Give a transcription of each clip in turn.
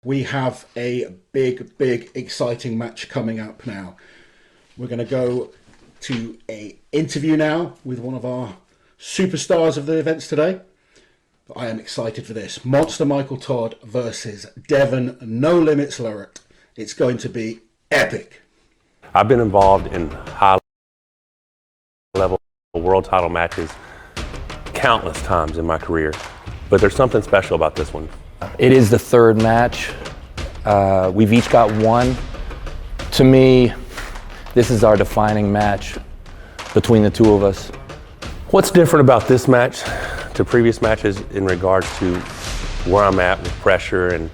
We have a big, exciting match coming up now. We're going to go to an interview now with one of our superstars of the events today. I am excited for this. Monster Michael Todd versus Devon No Limits Larratt. It's going to be epic. I've been involved in high-level world title matches countless times in my career, but there's something special about this one. It is the third match. We've each got one. To me, this is our defining match between the two of us. What's different about this match to previous matches in regards to where I'm at with pressure? And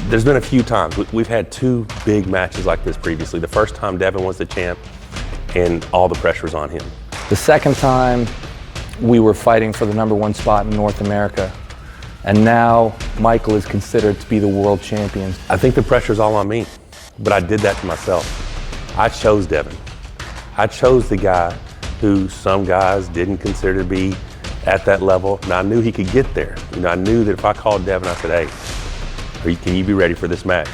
there's been a few times. We've had two big matches like this previously. The first time Devon was the champ and all the pressure was on him. The second time we were fighting for the #1 spot in North America. And now Michael is considered to be the world champion. I think the pressure's all on me, but I did that to myself. I chose Devon. I chose the guy who some guys didn't consider to be at that level, and I knew he could get there. I knew that if I called Devon, I said, hey, can you be ready for this match?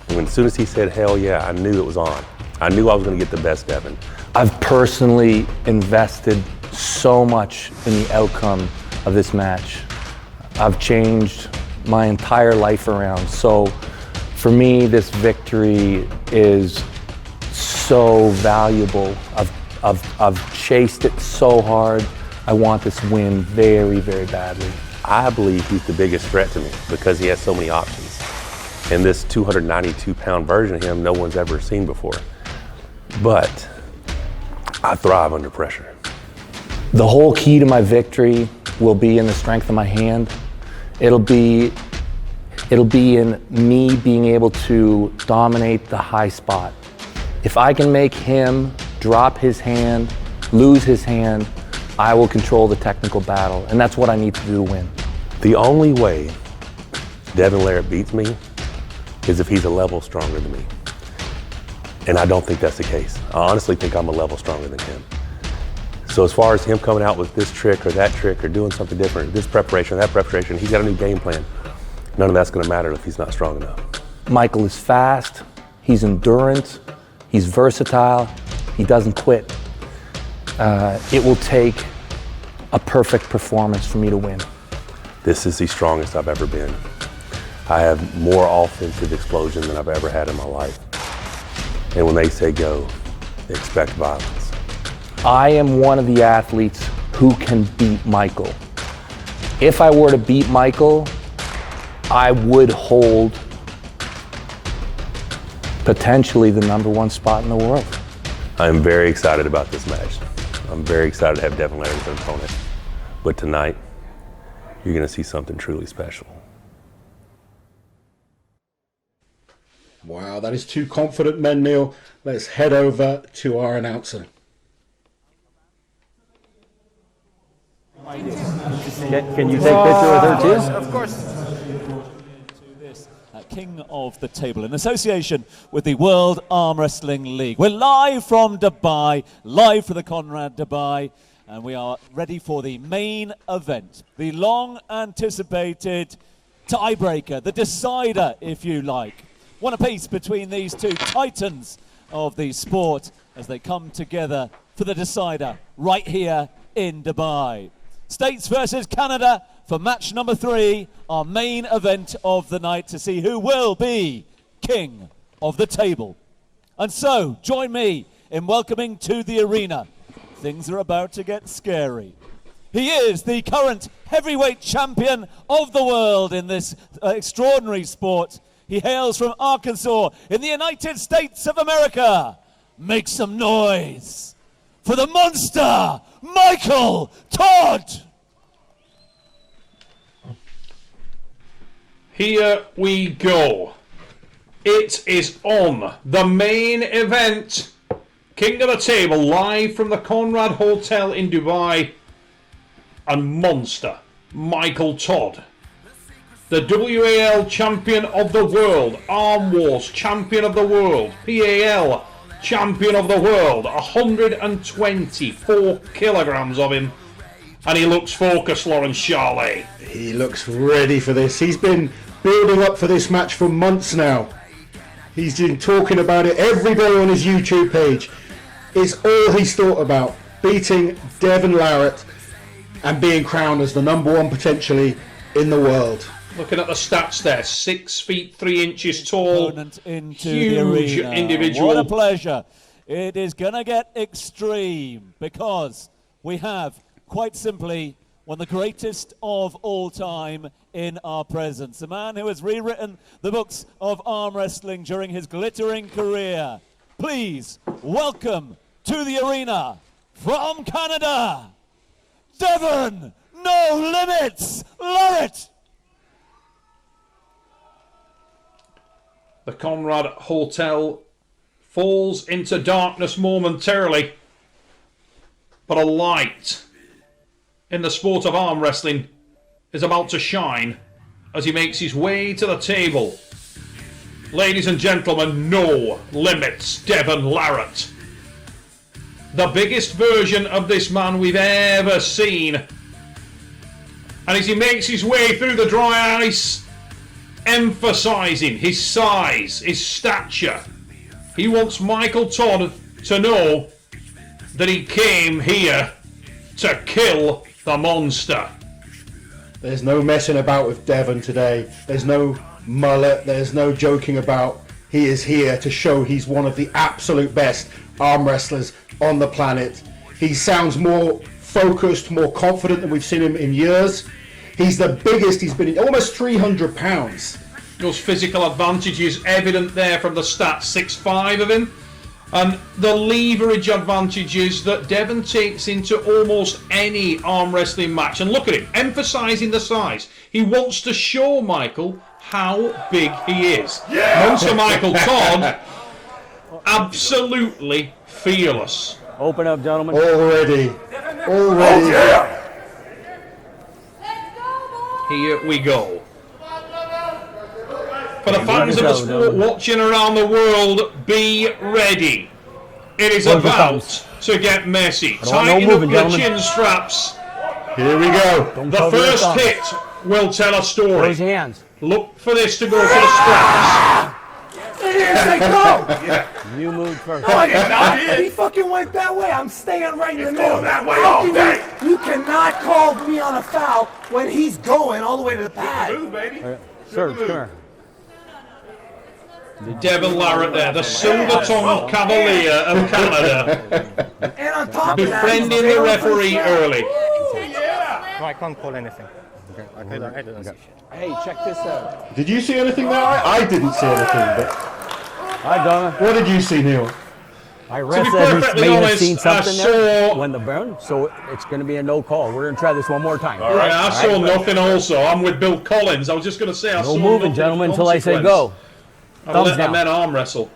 And as soon as he said, hell yeah, I knew it was on. I knew I was gonna get the best Devon. I've personally invested so much in the outcome of this match. I've changed my entire life around. So for me, this victory is so valuable. I've chased it so hard. I want this win very, very badly. I believe he's the biggest threat to me because he has so many options. And this 292-pound version of him, no one's ever seen before. But I thrive under pressure. The whole key to my victory will be in the strength of my hand. It'll be in me being able to dominate the high spot. If I can make him drop his hand, lose his hand, I will control the technical battle, and that's what I need to do to win. The only way Devon Larratt beats me is if he's a level stronger than me. And I don't think that's the case. I honestly think I'm a level stronger than him. So as far as him coming out with this trick or that trick or doing something different, this preparation, that preparation, he's got a new game plan. None of that's gonna matter if he's not strong enough. Michael is fast, he's endurance, he's versatile, he doesn't quit. It will take a perfect performance for me to win. This is the strongest I've ever been. I have more offensive explosion than I've ever had in my life. And when they say go, they expect violence. I am one of the athletes who can beat Michael. If I were to beat Michael, I would hold potentially the #1 spot in the world. I'm very excited about this match. I'm very excited to have Devon Larratt as an opponent. But tonight, you're gonna see something truly special. Wow, that is two confident men, Neil. Let's head over to our announcer. Can you take picture with her too? Of course. To this King of the Table in association with the World Arm Wrestling League. We're live from Dubai, live for the Conrad Dubai, and we are ready for the main event, the long anticipated tiebreaker, the decider, if you like. One apiece between these two titans of the sport as they come together for the decider right here in Dubai. States versus Canada for match number 3, our main event of the night to see who will be King of the Table. And so, join me in welcoming to the arena. Things are about to get scary. He is the current heavyweight champion of the world in this extraordinary sport. He hails from Arkansas in the United States of America. Make some noise for the Monster Michael Todd. Here we go. It is on. The main event. King of the Table, live from the Conrad Hotel in Dubai. And Monster Michael Todd. The WAL champion of the world. Arm Wars champion of the world. PAL champion of the world. 124 kilograms of him. And he looks focused, Lawrence Charley. He looks ready for this. He's been building up for this match for months now. He's been talking about it every day on his YouTube page. It's all he's thought about, beating Devon Larratt and being crowned as the #1 potentially in the world. Looking at the stats there, 6 feet 3 inches tall, into huge the arena. individual. What a pleasure. It is going to get extreme because we have, quite simply, one of the greatest of all time in our presence. A man who has rewritten the books of arm wrestling during his glittering career. Please welcome to the arena from Canada, Devon No Limits Larratt. The Conrad Hotel falls into darkness momentarily, but a light in the sport of arm wrestling is about to shine as he makes his way to the table. Ladies and gentlemen, No Limits Devon Larratt. The biggest version of this man we've ever seen. And as he makes his way through the dry ice, emphasising his size, his stature, he wants Michael Todd to know that he came here to kill the monster. There's no messing about with Devon today. There's no mullet. There's no joking about. He is here to show he's one of the absolute best arm wrestlers on the planet. He sounds more focused, more confident than we've seen him in years. He's the biggest he's been in, almost 300 pounds. Those physical advantages evident there from the stats, 6'5" of him. And the leverage advantages that Devon takes into almost any arm wrestling match. And look at him, emphasising the size. He wants to show Michael how big he is. Yeah! Monster Michael Todd, absolutely fearless. Open up, gentlemen. Already. Oh, yeah. Here we go. For the fans of the sport watching around the world, be ready. It is about to get messy. Tighten up your chin straps. Here we go. The first hit will tell a story. Raise your hands. Look for this to go to the straps. You moved first. He fucking went that way. I'm staying right in the middle. That way all day. You cannot call me on a foul when he's going all the way to the pad. Serge, come here. Devon Larratt there, the silver-tongued cavalier of Canada, And on top of that, befriending the referee early. No, I can't call anything. Okay. I didn't see. Hey, check this out. Did you see anything there? I didn't see anything, but Hi, Donna. what did you see, Neil? I To be read that he perfectly may have honest, seen I something there saw... when the burn, so it's going to be a no call. We're going to try this one more time. Yeah, I saw nothing also. I'm with Bill Collins. I was just going to say I saw No moving, nothing gentlemen, of until I say go. I'll Thumbs let the down. men arm wrestle.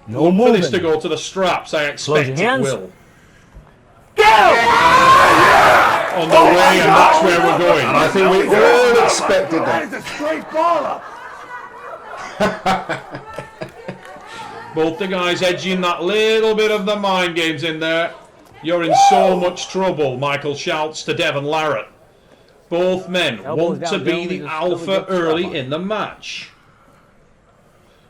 No Look for this to moving. go to the straps. I Close expect your it hands. will. On the way, and that's where we're going. I think we all expected that that. is a straight ball up. Both the guys edging that little bit of the mind games in there. You're in so much trouble, Michael shouts to Devon Larratt. Both men Elbows want down, to be gentlemen, the just alpha get the early strap on. in the match.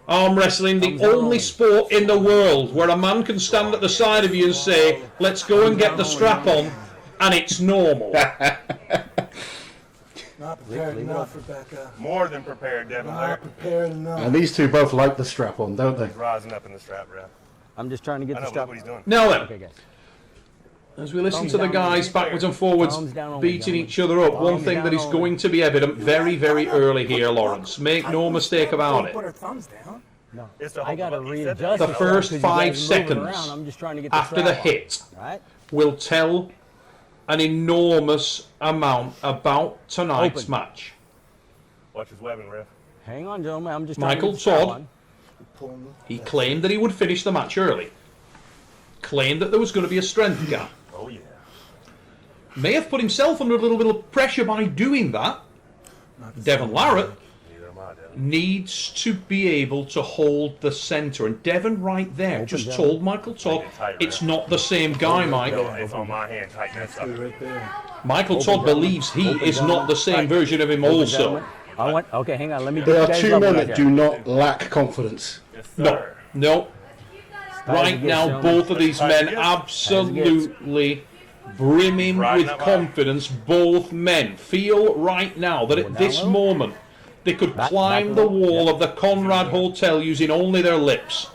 Arm wrestling, the Thumbs down only only. sport in the world where a man can stand at the side of you and say, let's go and get the strap on, and it's normal. Not prepared enough, Rebecca. More than prepared, Devon Not Larratt. prepared enough. And these two both like the strap on, don't they? Rising up in the strap, ref. I'm just trying to get I the know strap. what he's doing. Now then, Okay, guys. as we listen Thumbs to the down guys only. backwards and forwards Thumbs down only, beating gentlemen. each other up, one Thumbs thing that down is only. going to be evident very, very early here, Lawrence. Make no mistake about Don't put it. her thumbs down. No. It's the I got to whole- he said readjust The this first because you 5 guys are moving seconds around. I'm just trying to get the after the strap on. hit All right? will tell an enormous amount about tonight's Open. match. Watch his webbing, ref. Hang on, gentlemen. I'm just trying Michael to get the strap Todd. on. He claimed that he would finish the match early. Claimed that there was going to be a strength gap. Oh, yeah. May have put himself under a little bit of pressure by doing that. Devon Larratt Neither am I, Devon. needs to be able to hold the centre. And Devon right there just told Michael Todd it's not the same guy, Mike. It's on my hand. Tighten this up. Michael Todd believes he is not the same version of him also. Okay, hang on. Let me There are two men that do not lack confidence. No. Right now, both of these men absolutely brimming with confidence. Both men feel right now that at this moment they could climb the wall of the Conrad Hotel using only their lips.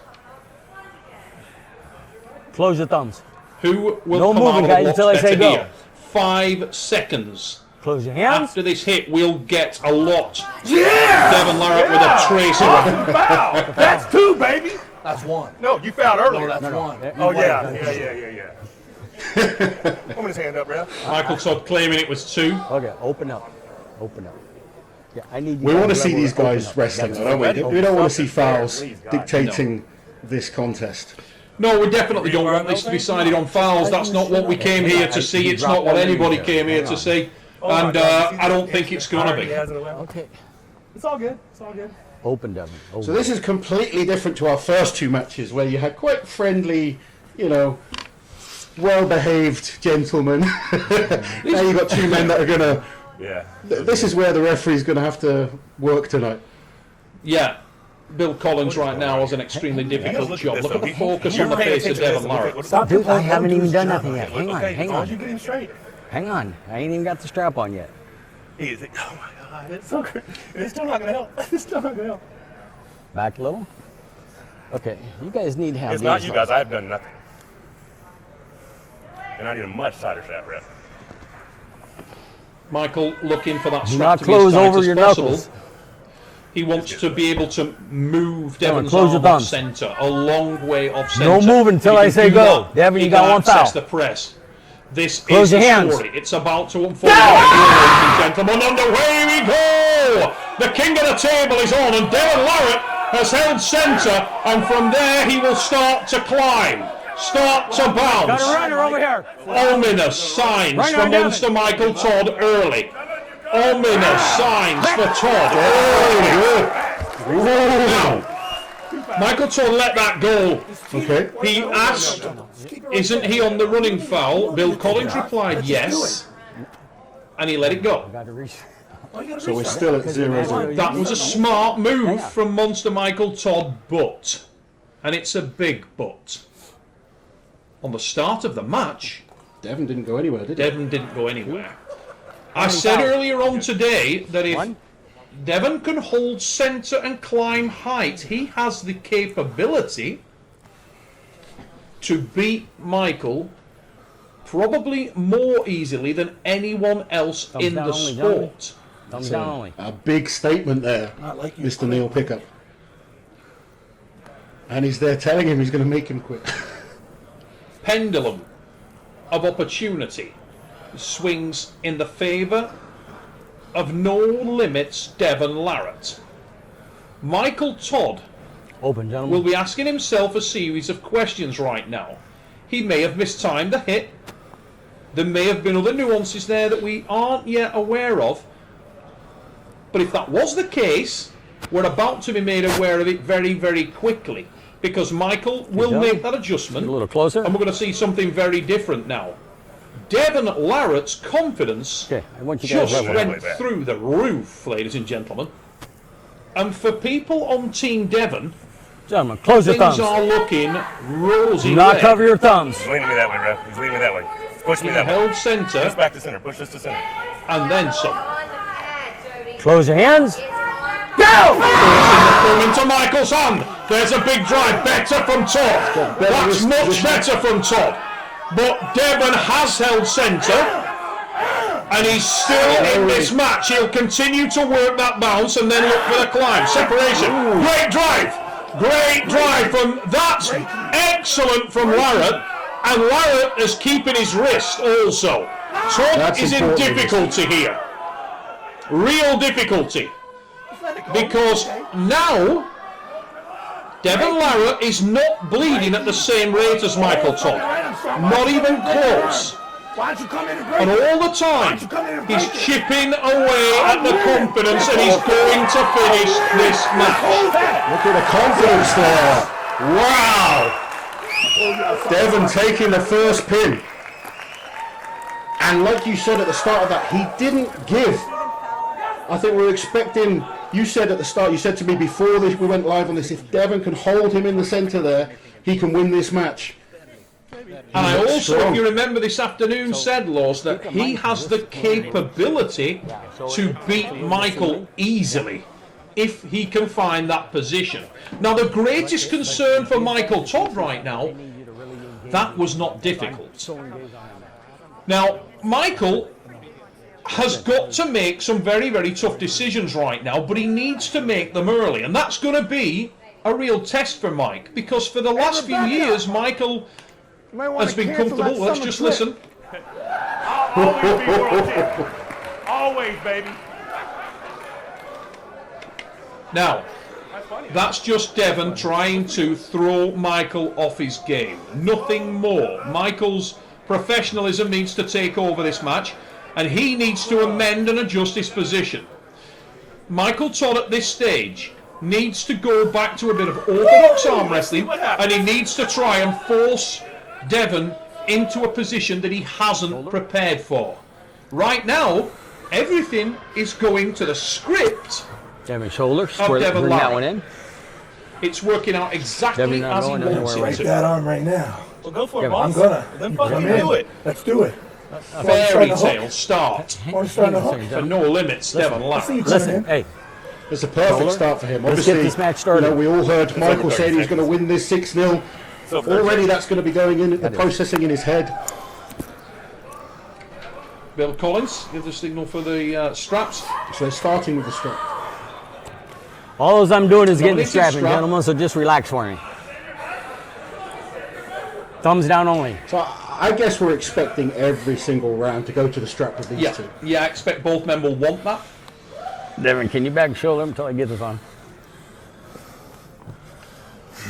Close your thumbs. Who will No come moving, out guys, a until lot I say better go. here? 5 seconds. Close your hands. After this hit, we'll get a lot. Devon Larratt with a tracer. Foul. That's 2, baby. That's 1. No, you fouled earlier. No, that's 1. Oh, yeah. Open his hand up, bro. Michael Todd claiming it was 2. Okay, open up. Yeah, I need. We want to see these guys wrestling, don't we? We don't want to see fouls dictating this contest. No, we definitely don't want this to be decided on fouls. That's not what we came here to see. It's not what anybody came here to see. And I don't think it's going to be. Okay. It's all good. Open, Devon. Open. So this is completely different to our first 2 matches where you had quite friendly, well-behaved gentlemen. Now you've got 2 men that are going to... Yeah. This is where the referee's going to have to work tonight. Yeah. Bill Collins right now has an extremely difficult job. Look at the focus on the face of Devon Larratt. Dude, I haven't even done nothing yet. Hang on. You get him straight. Hang on. I ain't even got the strap on yet. Easy. Oh my God, it's so crazy. It's still not gonna help. Back a little. Okay, you guys need to have. It's not you guys. I have done nothing. And I need a much tighter strap, ref. Michael looking for that Do strap not to be as close tight over as your possible. knuckles. He wants to be able to move Devon's close your arm off thumbs. centre, a long way off centre. No moving until I say go. Devon, you got one foul. The press. This Close is your the hands. story. It's about to unfold. Ladies and gentlemen, and away we go. The king of the table is on, and Devon Larratt has held centre, and from there he will start to climb, start to bounce. Got a runner over here. Ominous signs Right for on, Devon. Monster Michael Todd early. Ominous signs for Todd early. Now, Michael Todd let that go. Okay. He asked, isn't he on the running foul? Bill Collins replied yes. And he let it go. Got to reach. So we're still at 0-0. That was a smart move from Monster Michael Todd, but, and it's a big but, on the start of the match, Devon didn't go anywhere, did he? Devon didn't go anywhere. I said earlier on today that if Devon can hold centre and climb height, he has the capability to beat Michael probably more easily than anyone else in the down only, Johnny. sport. Thumbs down only. A big statement there, Mr. Neil Pickup. And he's there telling him he's going to make him quit. Pendulum of opportunity swings in the favour of No Limits Devon Larratt. Michael Todd Open, gentlemen. will be asking himself a series of questions right now. He may have mistimed the hit. There may have been other nuances there that we aren't yet aware of. But if that was the case, we're about to be made aware of it very, very quickly. Because Michael will make that adjustment. A little closer. And we're going to see something very different now. Devon Larratt's confidence Okay, I want you guys just level. went through the roof, ladies and gentlemen. And for people on Team Devon, Gentlemen, close your things thumbs. are looking rosy. Do not red. cover your thumbs. He's leaning me that way, ref. He's leaning me that way. Push me He that way. held Push centre back to center. Push this to center. and then some. Close your hands. Go into Michael's hand. There's a big drive. Better from Todd. That's much better from Todd. But Devon has held centre. And he's still in this match. He'll continue to work that bounce and then look for the climb. Separation. Great drive. Great drive from... That's excellent from Larratt. And Larratt is keeping his wrist also. Todd That's is in important. difficulty here. Real difficulty. Because now Devon Larratt is not bleeding at the same rate as Michael Todd. Not even close. Why don't you come in and break And it? all the time, you come in and he's break it? chipping away at the confidence, and he's going to finish this match. Look at the confidence there. Wow. Devon taking the first pin. And like you said at the start of that, he didn't give. I think we were expecting, you said at the start, you said to me before this, we went live on this, if Devon can hold him in the centre there, he can win this match. And I also, strong. if you remember this afternoon, said, Laws, that he has the capability to beat Michael easily if he can find that position. Now, the greatest concern for Michael Todd right now, that was not difficult. Now, Michael has got to make some very, very tough decisions right now, but he needs to make them early. And that's going to be a real test for Mike, because for the last few years, Michael has been comfortable. Let's just listen. I'll always be world champion. Always, baby. Now, that's just Devon trying to throw Michael off his game. Nothing more. Michael's professionalism needs to take over this match, and he needs to amend and adjust his position. Michael Todd at this stage needs to go back to a bit of orthodox arm wrestling, and he needs to try and force Devon into a position that he hasn't prepared for. Right now, everything is going to the script Devon shoulder, of square, Devon bring that Larratt. one in. It's working out exactly Devon not as he going wants anywhere it Break to. that arm right now. Well, go for it, Yeah, boss. I'm gonna. Then Come fucking in. do it. Let's do it. Fairy tale start Want to start the hook? for No Limits, Devon I see you Larratt. coming Listen, in. hey, It's a perfect Shoulder. start for him. Let's Obviously, get this match started. You know, we all heard Michael saying he's going to win this 6-0. Already that's going to be going in, the processing in his head. Bill Collins, give the signal for the straps. So they're starting with the strap. all I'm doing is getting the Dominic, strap in, strap. gentlemen, so just relax for me. Thumbs down only. So I guess we're expecting every single round to go to the strap with these two. Yeah, I expect both men will want that. Devon, can you back shoulder him until I get this on?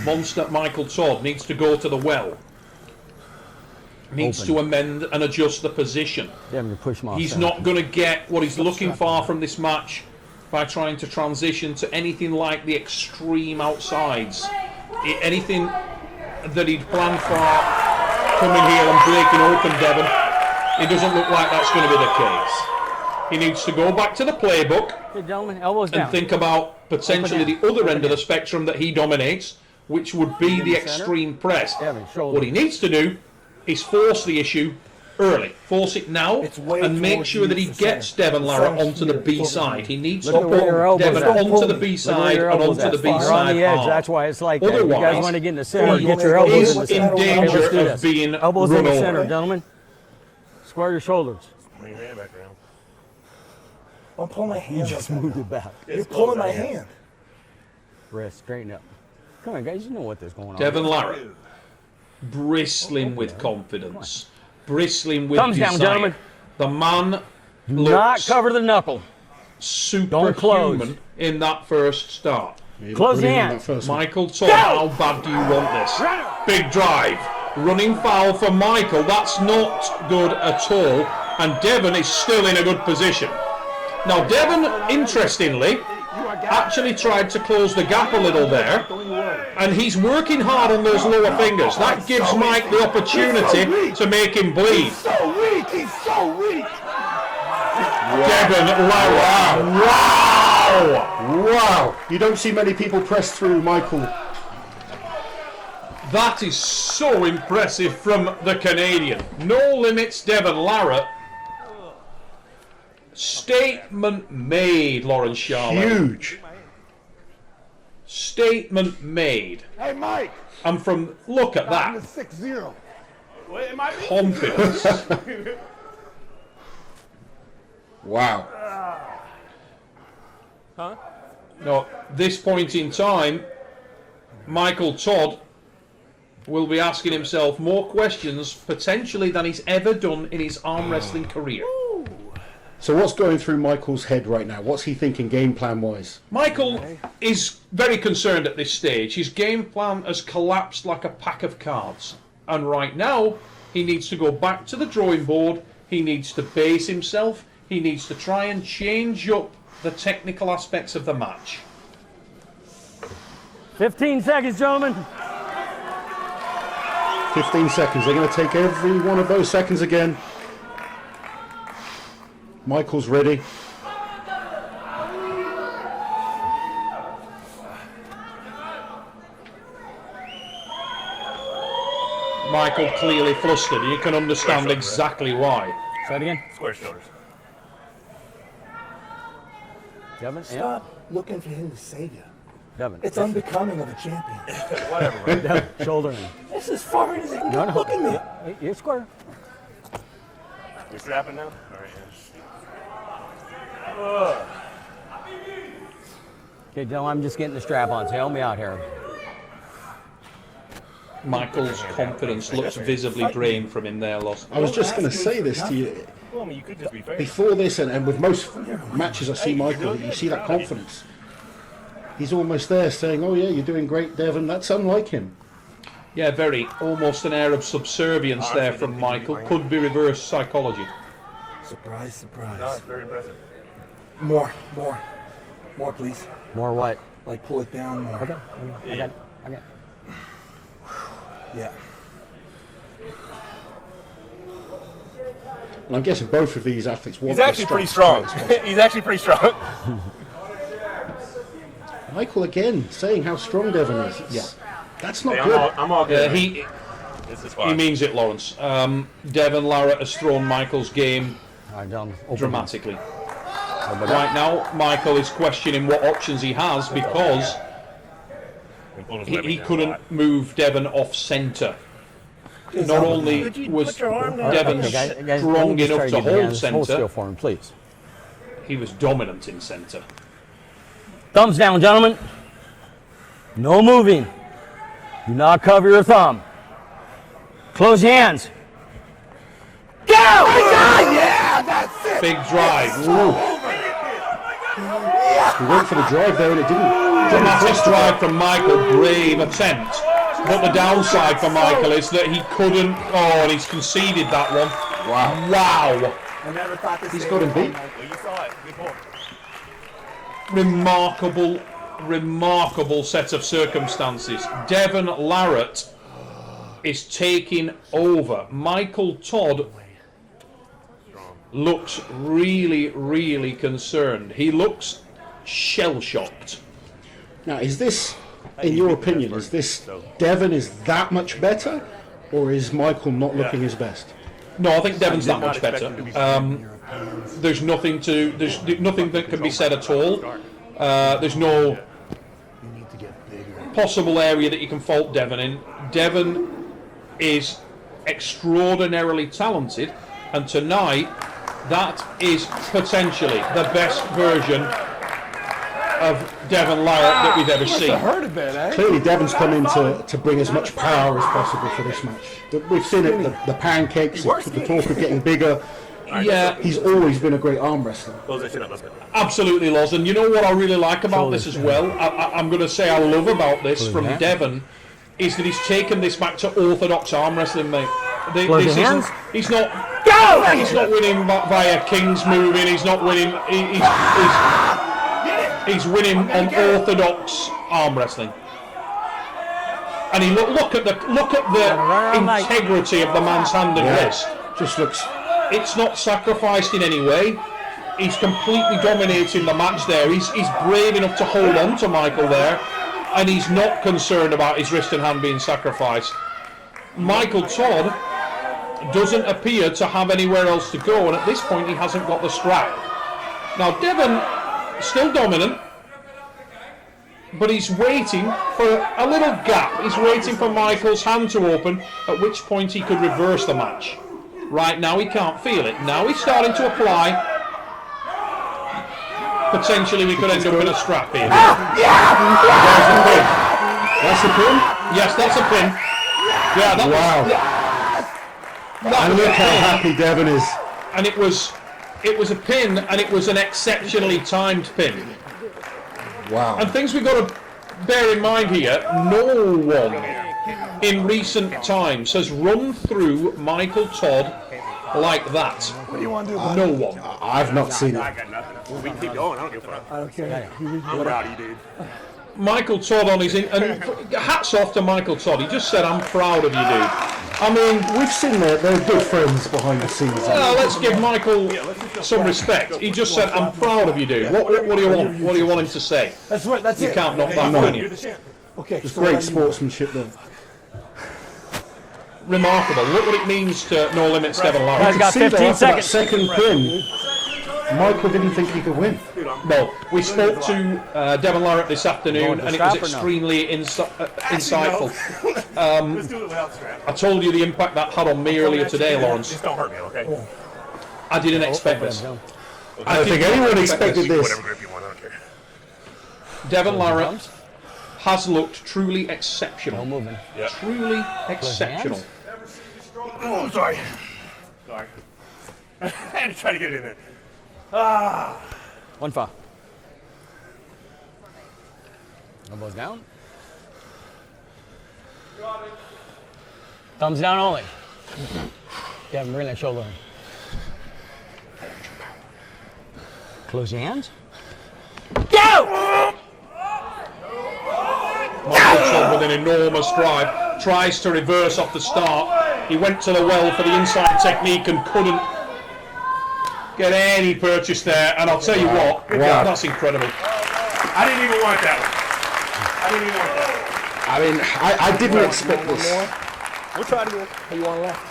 Monster Michael Todd needs to go to the well. Needs Open. to amend and adjust the position. Devon, you push him off. He's center. not going to get what he's looking for from this match by trying to transition to anything like the extreme outsides. Anything that he'd planned for coming here and breaking open Devon, it doesn't look like that's going to be the case. He needs to go back to the playbook Hey, gentlemen, elbows down. and think about potentially the other end of the spectrum that he dominates, which would be the extreme press. Devon, shoulder. What he needs to do is force the issue early. Force it now It's way and make towards sure that he the gets center. Devon Larratt Center onto the here, B focus side. on He needs Look to at where your put elbows Devon at. onto the Look B Look where side your and elbows onto at. the B You're on side the edge. hard. That's why it's like that. You guys Otherwise, want to get in the center. he Get your elbows is in the in center. Okay, danger let's do of this. being Elbows in run the over. center, gentlemen. Square your shoulders. Bring your hand back around. I'm pulling my hand. Just moved it back. You're pulling my hand. Wrist, straighten up. Come on, guys. You know what there's going on. Devon Larratt, bristling with confidence, bristling with Thumbs down, desire. gentlemen. The man Not looks cover the knuckle. Don't close. superhuman in that first start. He Close looked brilliant your in hand. that first one. Michael Todd, how bad do you want this? Big drive. Running foul for Michael. That's not good at all. And Devon is still in a good position. Now, Devon, interestingly, actually tried to close the gap a little there. And he's working hard on those lower fingers. That gives Mike the opportunity to make him bleed. So weak. He's so weak. Devon Larratt. Wow! Wow! You don't see many people press through Michael. That is so impressive from the Canadian. No Limits Devon Larratt. Statement made, Lawrence Charlotte. Huge. Statement made. Hey, Mike. And from, look at I'm that, 6-0. Well, it might be. confidence. Wow. Now, at this point in time, Michael Todd will be asking himself more questions potentially than he's ever done in his arm wrestling career. So what's going through Michael's head right now? What's he thinking game plan wise? Michael is very concerned at this stage. His game plan has collapsed like a pack of cards. And right now, He needs to go back to the drawing board. He needs to base himself. He needs to try and change up the technical aspects of the match. 15 seconds, gentlemen. 15 seconds. They're going to take every one of those seconds again. Michael's ready. Michael clearly flustered. You can understand exactly why. Say it again. Square shoulders. Devon, Stop looking for him to save you. Devon. It's unbecoming of a champion. Whatever, right? Devon, shoulder in. This is far as it can No, go. no. Look at me. You're square. You're strapping now? All right, Okay, Dylan, I'm just getting the strap on, so help me out here. Michael's confidence looks visibly drained from him there, Lost. I was just going to say this to you. well, I mean, you could just be fair. Before this, and with most matches I see Michael, you see that confidence. He's almost there saying, oh yeah, you're doing great, Devon. That's unlike him. Yeah, very. Almost an air of subservience there from Michael. Could be reverse psychology. Surprise, surprise. No, it's very impressive. More, please. More what? Like pull it down more. Okay, I got it. I got it. Yeah. And I'm guessing both of these athletes want He's actually pretty strong. He's actually pretty strong. Michael again saying how strong Devon is. It's- That's not Hey, good. I'm all good. This is He fine. means it, Lawrence. Devon Larratt has thrown Michael's game All right, Dylan. Open dramatically. Open Right now, Michael is questioning what options he has because he couldn't move Devon off centre. Not only was Devon Okay, guys, let strong me just try enough to get the hold hands. Hold still centre, for him, please. he was dominant in centre. Thumbs down, gentlemen. No moving. Do not cover your thumb. Close your hands. Go! Yeah, that's it. Big drive. He went for the drive there and it didn't. Dramatic drive from Michael. Brave attempt. But the downside for Michael is that he couldn't. Oh, and he's conceded that one. Wow. I never thought this. He's got him beat. Well, you saw it before. Remarkable set of circumstances. Devon Larratt is taking over. Michael Todd looks really concerned. He looks shell-shocked. Now, is this, in your opinion, is this Devon is that much better, or is Michael not looking his best? No, I think Devon's that much Not better. expected to be There's nothing that can be said at all. There's no possible area that you can fault Devon in. Devon is extraordinarily talented, and tonight that is potentially the best version of Devon Larratt that we've ever seen. Hurt a bit, eh? Clearly, Devon's come in to bring as much power as possible for this match. We've seen it, the pancakes, the talk of getting bigger. Yeah, He's always been a great arm wrestler. Close that shit up. Let's go. absolutely, Loz. And you know what I really like about this as well? I'm going to say I love about this from Devon is that he's taken this back to orthodox arm wrestling, mate. This isn't. He's not. He's not winning via King's moving. He's not winning. He's winning on orthodox arm wrestling. And he look at the integrity of the man's hand and wrist. Just looks. It's not sacrificed in any way. He's completely dominating the match there. He's brave enough to hold on to Michael there, and he's not concerned about his wrist and hand being sacrificed. Michael Todd doesn't appear to have anywhere else to go, and at this point he hasn't got the strap. Now Devon, still dominant, but he's waiting for a little gap. He's waiting for Michael's hand to open, at which point he could reverse the match. Right now he can't feel it. Now he's starting to apply. Potentially we could end up in a strap here. There's the pin. That's the pin? Yes, that's a pin. Yeah, that And look how happy Devon is. and it was a pin, and it was an exceptionally timed pin. Wow. And things we've got to bear in mind here, no one in recent times has run through Michael Todd like that? What do you want to do? No one. I've not seen I it. got nothing. We can keep going. I don't give a fuck. I don't care. I'm proud of you, dude. Michael Todd on his and hats off to Michael Todd. He just said, "I'm proud of you, dude." I mean, We've seen they're good friends behind the scenes. let's give Michael some respect. He just said, "I'm proud of you, dude." What do you want? What do you want him to say? That's what. That's You it. can't knock that, can you? Okay. It's so great what do you- sportsmanship, though. Remarkable. Look what it means to No Limits Devon Guys Larratt. got See, though, 15 after that seconds. second pin, Michael didn't think he could win. No, we spoke to Devon Larratt this afternoon, to and it was strap or no? extremely insightful. Let's do it without strap. I told you the impact that had on me earlier today, Lawrence. Just don't hurt me, okay? I didn't expect this. I don't think anyone expected this. Whatever grip you want, I don't care. Devon Larratt has looked truly exceptional. Moving. Truly exceptional. Oh, sorry. Sorry. I had to try to get it in there. One foul. Elbows down. Thumbs down only. Devon, bring that shoulder in. Close your hands. Michael Todd with an enormous drive tries to reverse off the start. He went to the well for the inside technique and couldn't get any purchase there. And I'll tell you what, that's incredible. I didn't even want that one. I mean, I didn't expect this. We'll try to go. You want left?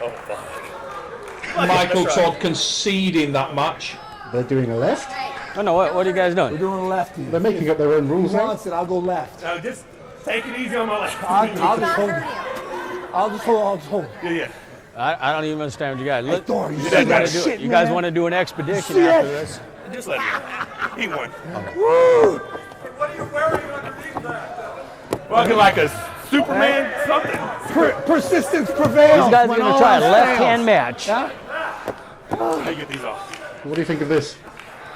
Oh, fuck. Michael Todd conceding that match. They're doing a left. Oh no, what are you guys We're doing? doing a left here. They're making up their own rules Who now. wants it? I'll go left. Now, just take it easy on my left. I'll just hold it. I'll just hold. Yeah. I don't even understand what you guys. Look, Thor, you you said guys that want to do shit, You guys man. want to do an expedition Shit. after this? Just let him go. He won. Woo! Fucking like a Superman something. Persistence prevails. These guys are when going to all try a else left-hand fails. match. Yeah? How you get these off? What do you think of this?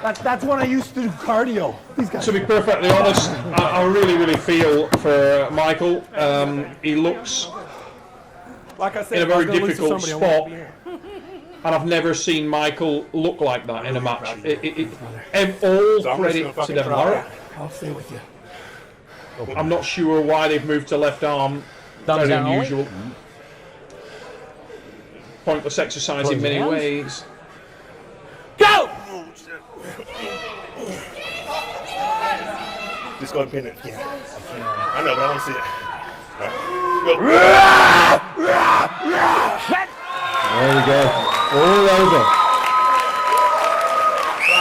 That's when I used to do cardio. These guys. To be perfectly honest, I really feel for Michael. He looks Like I said, in a if I was very gonna lose to difficult somebody, I spot. won't be here. And I've never seen Michael look like that in a match. All So credit I'm just gonna to fucking Devon try. Larratt. I'll stay with you. I'm not sure why they've moved to left arm. Thumbs Very down only? unusual. Pointless exercise in Close many hands. ways. Go! Just go and pin it. Yeah. I know, but I want to see it. There we go. All over.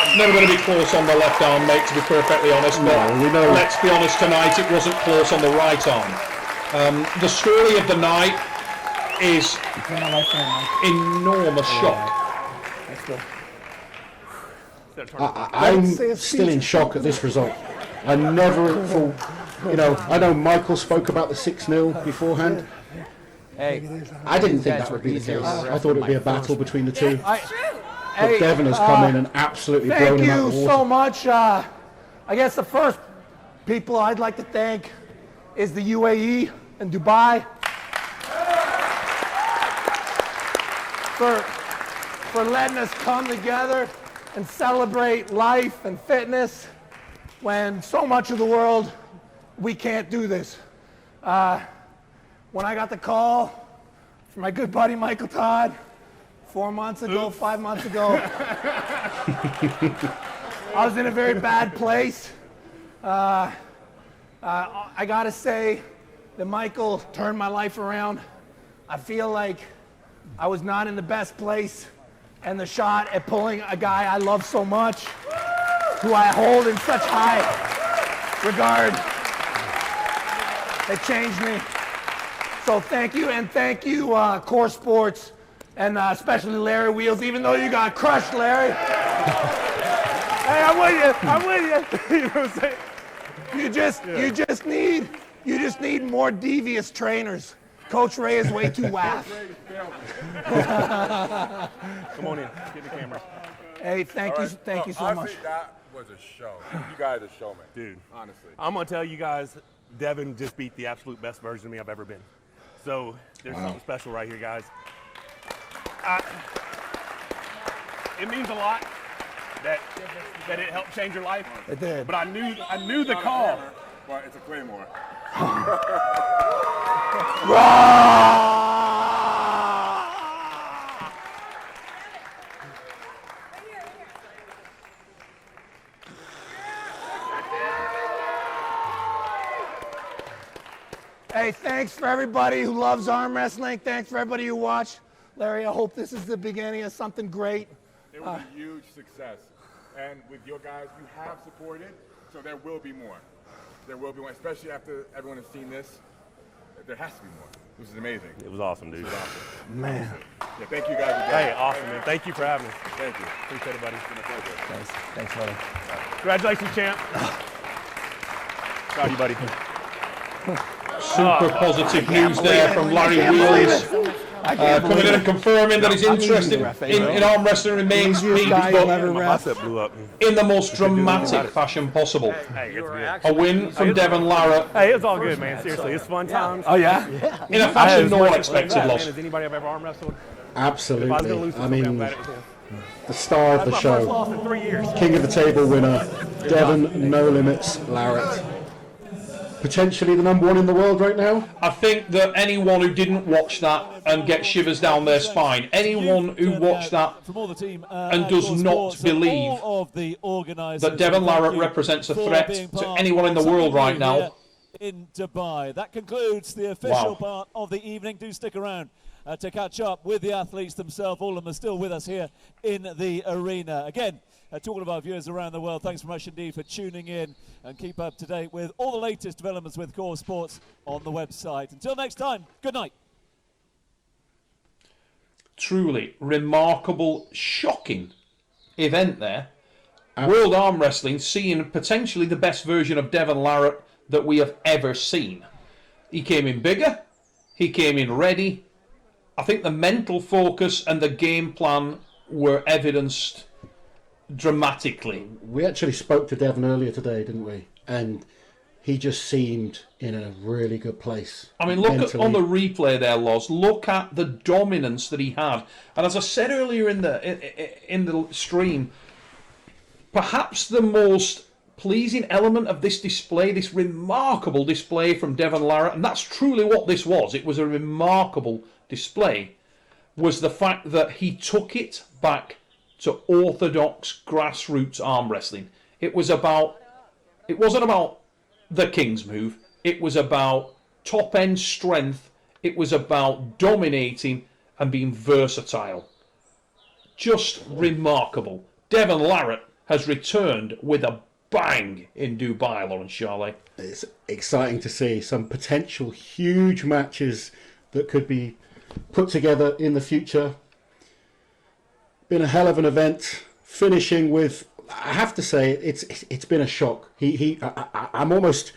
It's never going to be close on the left arm, mate, to be perfectly honest. But No, we know. let's be honest, tonight it wasn't close on the right arm. The story of the night is enormous shock. I'm still in shock at this result. I never thought, I know Michael spoke about the 6-0 beforehand. Hey, I didn't think Guys that would were be the easier case. than the I thought it would be a battle between the two. But Hey, Devon has come in and absolutely blown thank him out you of the so water. much. I guess the first people I'd like to thank is the UAE and Dubai for letting us come together and celebrate life and fitness when so much of the world we can't do this. When I got the call from my good buddy Michael Todd 4 months ago, 5 months ago, I was in a very bad place. I gotta say that Michael turned my life around. I feel like I was not in the best place, and the shot at pulling a guy I love so much, who I hold in such high regard, it changed me. So thank you, and thank you, Coresports, and especially Larry Wheels, even though you got crushed, Larry. Hey, I'm with you. You know what I'm saying? You just need more devious trainers. Coach Ray is way too waff. Come on in. Get the camera. Hey, thank you so much. That was a show. You guys are showmen. Dude. Honestly. I'm going to tell you guys Devon just beat the absolute best version of me I've ever been. So there's something special right here, guys. It means a lot that it helped change your life. It did. But I knew the call. But it's a claymore. Hey, thanks for everybody who loves arm wrestling. Thanks for everybody who watched. Larry, I hope this is the beginning of something great. It was a huge success. And with your guys, you have supported, so there will be more. There will be more, especially after everyone has seen this. There has to be more. This is amazing. It was awesome, dude. It was awesome. Man. Yeah, thank you guys again. Hey, awesome, man. Thank you for having us. Thank you. Appreciate it, buddy. It's been a pleasure. Thanks, buddy. Congratulations, champ. Proud of you, buddy. Super positive news there from Larry Wheels. Coming in and confirming that his interest in arm wrestling remains peaked, but Blew up. in the most dramatic fashion possible. Hey, it's good. A win from Devon Larratt Hey, it's all good, man. Seriously, it's fun times. Oh, yeah? in a fashion no one expected loss. As anybody I've ever arm wrestled. If I was going to Absolutely. lose to I somebody, I'm mean, glad it was him. the star of the That's my first show, loss in 3 years. King of the Table winner, Devon No Limits Larratt. Potentially the number one in the world right now. I think that anyone who didn't watch that and get shivers down their spine, anyone who watched that from all the team and does not believe that Devon Larratt represents a threat to anyone in the world right now. In Dubai. That concludes the official part of the evening. Do stick around to catch up with the athletes themselves. All of them are still with us here in the arena. Again, to all of our viewers around the world, thanks very much indeed for tuning in, and keep up to date with all the latest developments with Coresports on the website. Until next time, good night. Truly remarkable, shocking event there. World Arm Wrestling seeing potentially the best version of Devon Larratt that we have ever seen. He came in bigger, he came in ready. I think the mental focus and the game plan were evidenced dramatically. We actually spoke to Devon earlier today, didn't we? And he just seemed in a really good place. I mean, look at, mentally. on the replay there, Loz. Look at the dominance that he had. And as I said earlier in the stream, perhaps the most pleasing element of this display, this remarkable display from Devon Larratt, and that's truly what this was. It was a remarkable display. Was the fact that he took it back to orthodox grassroots arm wrestling. It wasn't about the King's move. It was about top end strength. It was about dominating and being versatile. Just remarkable. Devon Larratt has returned with a bang in Dubai, Lawrence Charley. It's exciting to see some potential huge matches that could be put together in the future. Been a hell of an event, finishing with, I have to say, it's been a shock. I'm almost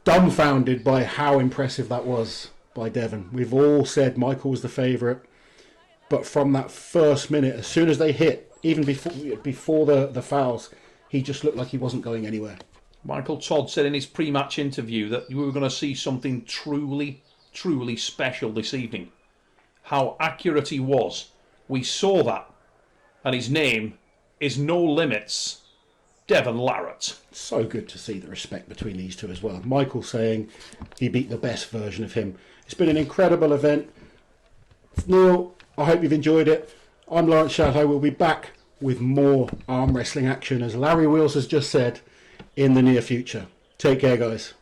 dumbfounded by how impressive that was by Devon. We've all said Michael was the favourite, but from that first minute, as soon as they hit, even before the fouls, he just looked like he wasn't going anywhere. Michael Todd said in his pre-match interview that we were going to see something truly, truly special this evening. How accurate he was. We saw that. And his name is No Limits, Devon Larratt. So good to see the respect between these two as well. Michael saying he beat the best version of him. It's been an incredible event. Neil, I hope you've enjoyed it. I'm Lawrence Chateau. We'll be back with more arm wrestling action, as Larry Wheels has just said, in the near future. Take care, guys.